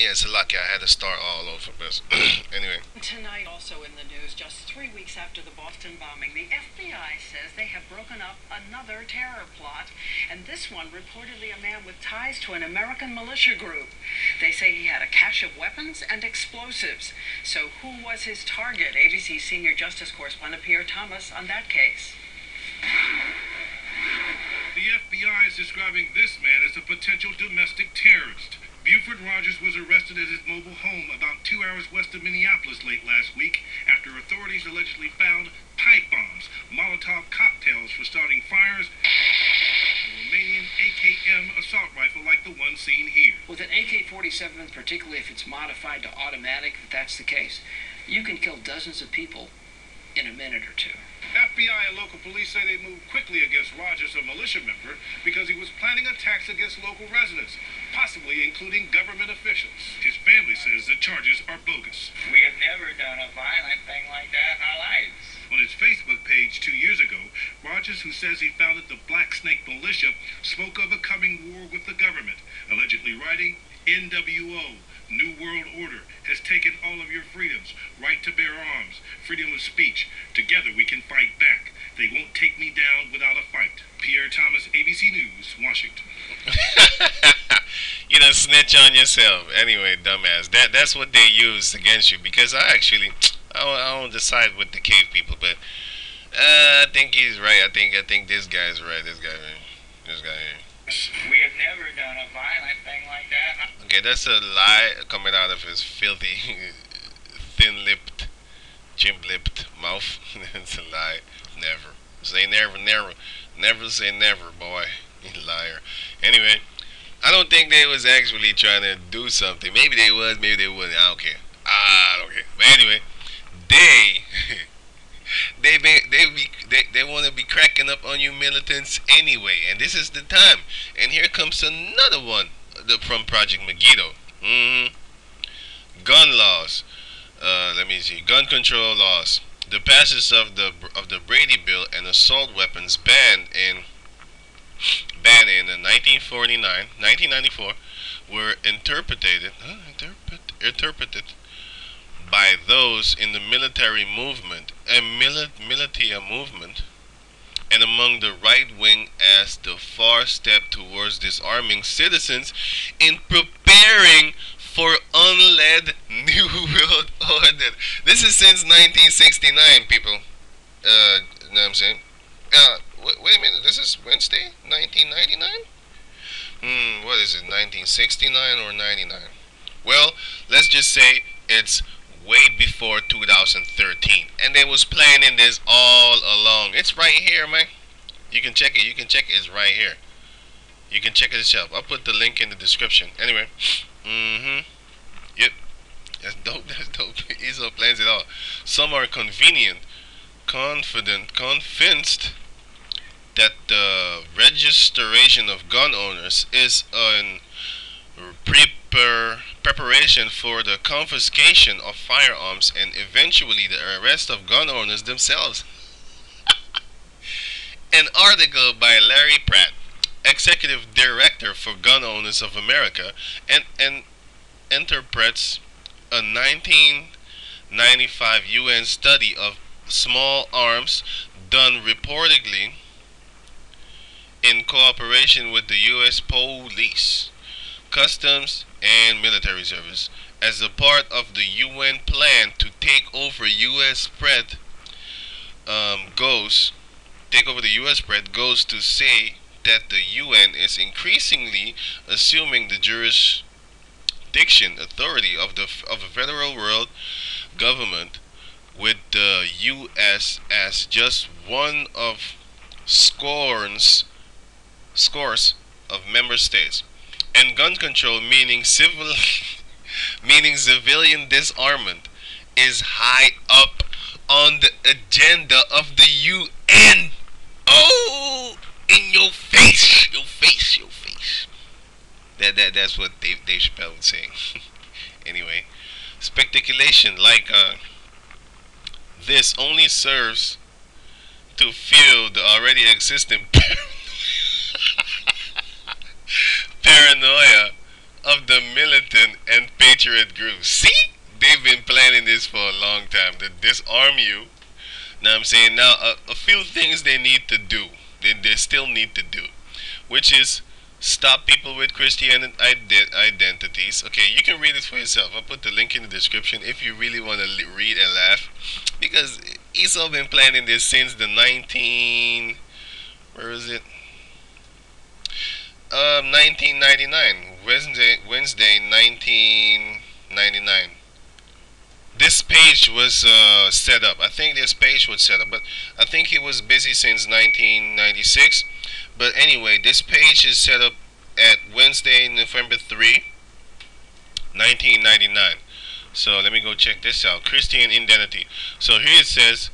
Yeah, it's lucky I had to start all over, but anyway. Tonight, also in the news, just 3 weeks after the Boston bombing, the FBI says they have broken up another terror plot, and this one reportedly a man with ties to an American militia group. They say he had a cache of weapons and explosives. So who was his target? ABC senior justice correspondent Pierre Thomas on that case. The FBI is describing this man as a potential domestic terrorist. Buford Rogers was arrested at his mobile home about 2 hours west of Minneapolis late last week after authorities allegedly found pipe bombs, Molotov cocktails for starting fires, and a Romanian AKM assault rifle like the one seen here. With an AK-47, particularly if it's modified to automatic, if that's the case, you can kill dozens of people in a minute or two. FBI and local police say they moved quickly against Rogers, a militia member, because he was planning attacks against local residents, possibly including government officials. His family says the charges are bogus. We have never done a violent thing like that in our lives. On his Facebook page 2 years ago, Rogers, who says he founded the Black Snake Militia, spoke of a coming war with the government, allegedly writing, NWO, New World Order, has taken all of your freedoms, right to bear arms, freedom of speech. Together we can fight back. They won't take me down without a fight. Pierre Thomas, ABC News, Washington. You done snitch on yourself. Anyway, dumbass. That's what they use against you, because I don't decide with the cave people, but I think he's right. I think this guy's right. This guy here. We have never done a violent thing like that. Okay, that's a lie coming out of his filthy, thin-lipped, chimp-lipped mouth. It's a lie. Never. Say never, never. Never say never, boy. You liar. Anyway, I don't think they was actually trying to do something. Maybe they was, maybe they wouldn't. I don't care. I don't care. But anyway, they want to be cracking up on you militants anyway, and this is the time. And here comes another one from Project Meggido. Gun laws. Let me see. Gun control laws. The passage of the Brady Bill and assault weapons ban in 1994 were interpreted by those in the military movement militia movement and among the right wing as the far step towards disarming citizens in preparing for unled New World Order. This is since 1969, people. You know what I'm saying? Wait a minute, this is Wednesday, 1999? What is it, 1969 or 99? Well, let's just say it's way before 2013, and they was planning this all along. It's right here, man. You can check it. It's right here. You can check it yourself. I'll put the link in the description. Anyway, yep. That's dope. That's dope. Easy plans it all. Some are convenient, convinced that the registration of gun owners is an preparation for the confiscation of firearms and eventually the arrest of gun owners themselves. An article by Larry Pratt, Executive Director for Gun Owners of America, and interprets a 1995 UN study of small arms done reportedly in cooperation with the U.S. Police, Customs, and Military Service as a part of the UN plan to take over U.S. spread goes to say that the UN is increasingly assuming the jurisdiction authority of the federal world government, with the U.S. as just one of scores of member states, and gun control, meaning civilian disarmament, is high up on the agenda of the UN. Oh, in your face. That's what Dave Chappelle was saying. Anyway, speculation like this only serves to fuel the already existing paranoia of the militant and patriotic hatred grew. See? They've been planning this for a long time to disarm you. Now I'm saying now a few things they need to do. They still need to do, which is stop people with Christian identities. Okay, you can read it for yourself. I'll put the link in the description if you really want to read and laugh, because Esau been planning this since the 19. Where is it? 1999. Wednesday 1999. This page was set up. I think this page was set up, but I think he was busy since 1996. But anyway, this page is set up at Wednesday, November 3, 1999. So let me go check this out. Christian identity. So here it says,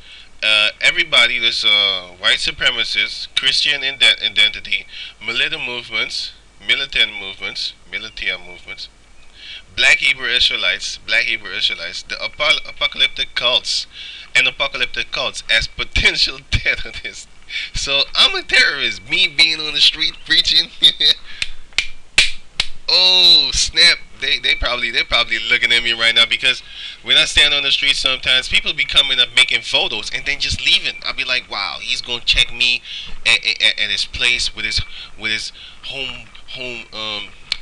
everybody, this white supremacists, Christian identity, militant movements, militia movements, Black Hebrew Israelites, the apocalyptic cults, and apocalyptic cults as potential terrorists. So I'm a terrorist. Me being on the street preaching. Oh snap! They're probably looking at me right now, because when I stand on the street, sometimes people be coming up making photos and then just leaving. I'll be like, wow, he's gonna check me at his place with his home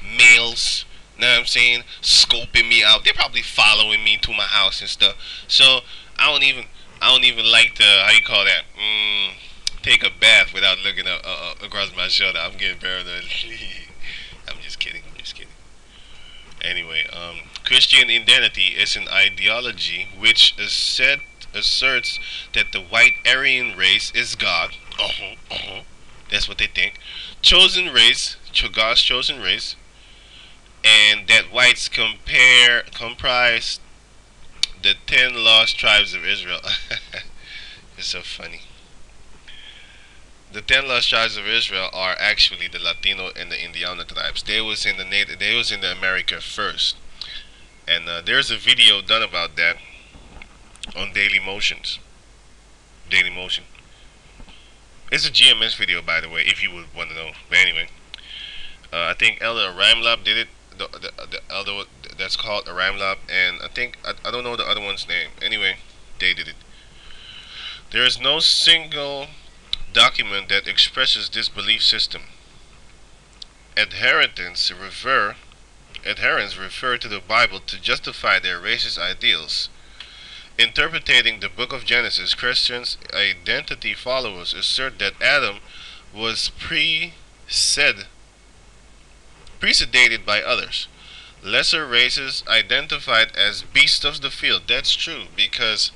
mails. Know what I'm saying? Scoping me out. They're probably following me to my house and stuff. So I don't even like to, how you call that? Take a bath without looking across my shoulder. I'm getting paranoid. I'm just kidding. Anyway, Christian identity is an ideology which asserts that the white Aryan race is God. That's what they think. God's chosen race, and that whites comprise the 10 lost tribes of Israel. It's so funny. The 10 lost tribes of Israel are actually the Latino and the Indiana tribes. They was in the America first, and there's a video done about that on Daily Motion. It's a GMS video, by the way, if you would want to know. But anyway, I think Elder Ramlab did it. The elder that's called Ramlab, and I don't know the other one's name. Anyway, they did it. There is no single document that expresses this belief system. Adherents refer to the Bible to justify their racist ideals. Interpreting the book of Genesis, Christians identity followers assert that Adam was preceded by others, lesser races identified as beasts of the field. That's true, because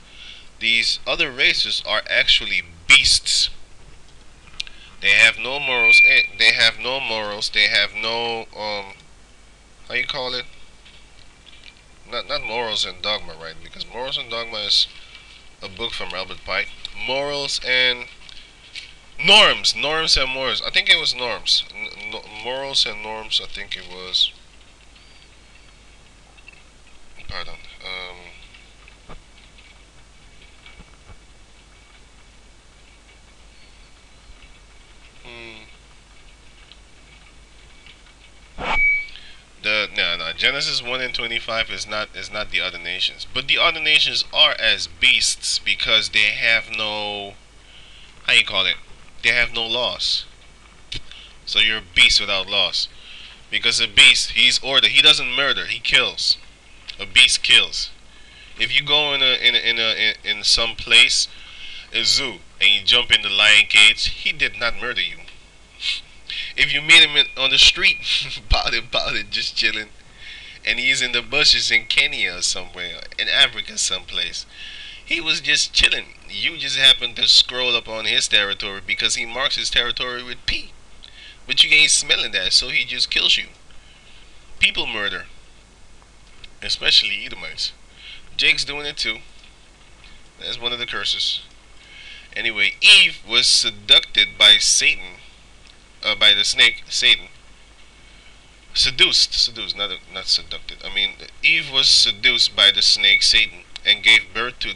these other races are actually beasts. They have no morals. They have no how you call it? Not morals and dogma, right? Because morals and dogma is a book from Albert Pike. Morals and norms and morals. I think it was norms. Morals and norms. I think it was. Pardon. Genesis 1 and 25 is not the other nations, but the other nations are as beasts because they have no, how you call it? They have no laws. So you're a beast without laws, because a beast, he's order. He doesn't murder. He kills. A beast kills. If you go in some place, a zoo, and you jump in the lion cage, he did not murder you. If you meet him on the street, powder, just chilling, and he's in the bushes in Kenya or somewhere, in Africa someplace, he was just chilling. You just happened to scroll up on his territory because he marks his territory with P. But you ain't smelling that, so he just kills you. People murder, especially Edomites. Jake's doing it too. That's one of the curses. Anyway, Eve was seduced by Satan, by the snake, Satan. Seduced, not seduced. I mean, Eve was seduced by the snake, Satan, and gave birth to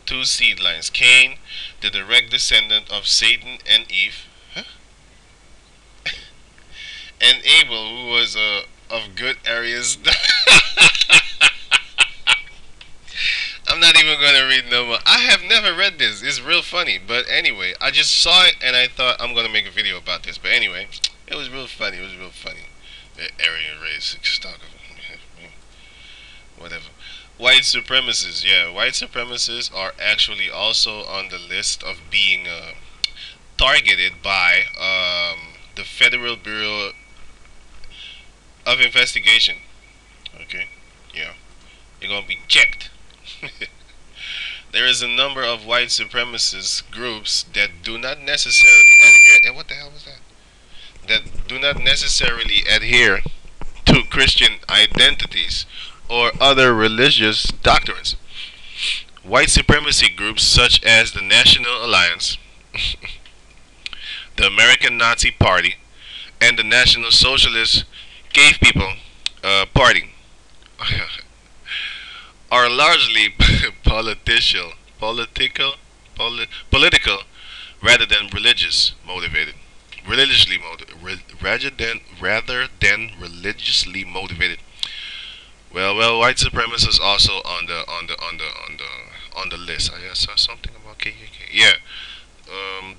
two seed lines. Cain, the direct descendant of Satan and Eve, and Abel, who was of good Aries. not even gonna read no more. I have never read this. It's real funny. But anyway, I just saw it and I thought I'm gonna make a video about this. But anyway, it was real funny. It was real funny. The Aryan race, stock of whatever. White supremacists. Yeah, white supremacists are actually also on the list of being targeted by the Federal Bureau of Investigation. Okay, yeah, you're gonna be checked. There is a number of white supremacist groups that do not necessarily adhere. And what the hell was that? That do not necessarily adhere to Christian identities or other religious doctrines. White supremacy groups such as the National Alliance, the American Nazi Party, and the National Socialist Cave People Party are largely political rather than rather than religiously motivated. Well, white supremacists also on the list. I saw something about KKK. Yeah,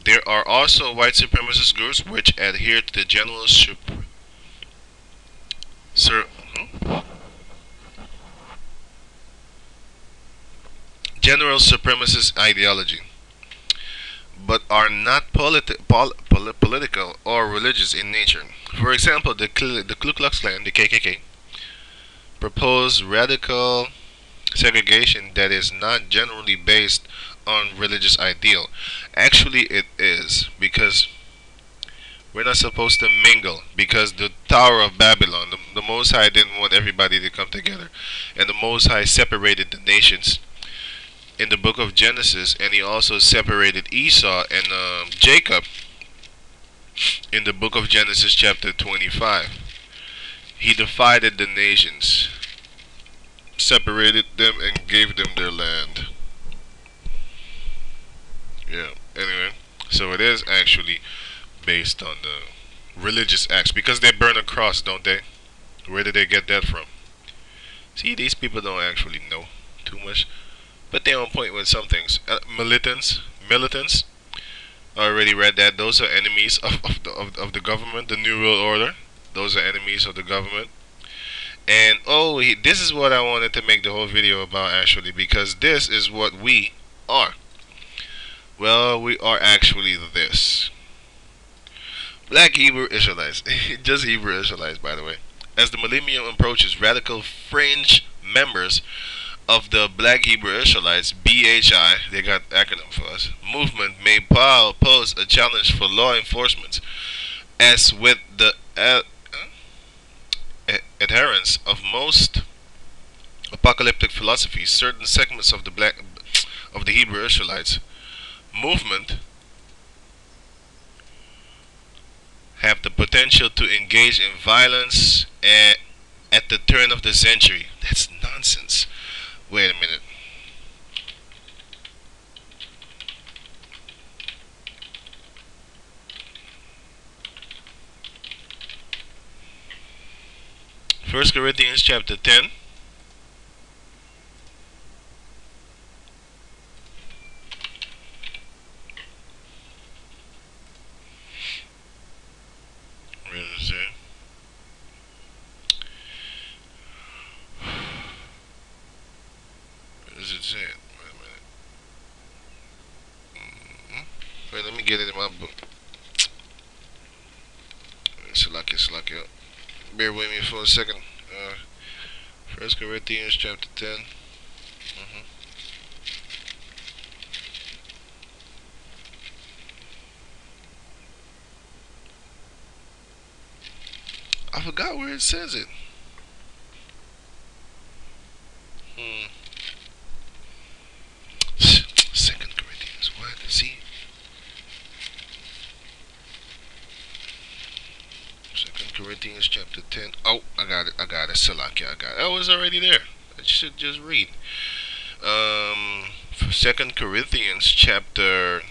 there are also white supremacist groups which adhere to the sur, hmm? general supremacist ideology, but are not political or religious in nature. For example, the Ku Klux Klan, the KKK, propose radical segregation that is not generally based on religious ideal. Actually, it is because we're not supposed to mingle because the Tower of Babylon, the Most High didn't want everybody to come together, and the Most High separated the nations in the book of Genesis, and he also separated Esau and Jacob in the book of Genesis chapter 25. He divided the nations, separated them, and gave them their land. Yeah, anyway, so it is actually based on the religious acts because they burn a cross, don't they? Where did they get that from? See, these people don't actually know too much, but they're on point with some things. Militants. I already read that. Those are enemies of the government, the New World Order. Those are enemies of the government. And this is what I wanted to make the whole video about actually, because this is what we are. Well, we are actually this. Black Hebrew Israelites. Just Hebrew Israelites, by the way. As the millennium approaches, radical fringe members of the Black Hebrew Israelites, BHI, they got acronym for us, movement may pose a challenge for law enforcement. As with the adherents of most apocalyptic philosophies, certain segments of the Hebrew Israelites movement have the potential to engage in violence at the turn of the century. That's nonsense. Wait a minute. First Corinthians chapter 10. Where is it? Where does it say it? Wait a minute. Wait, let me get it in my book. Slack it. Bear with me for a second. First Corinthians chapter 10. I forgot where it says it. Second Corinthians. What? See? Second Corinthians chapter 10. Oh, I got it. Salakia, I got it. Oh, it was already there. I should just read. Second Corinthians chapter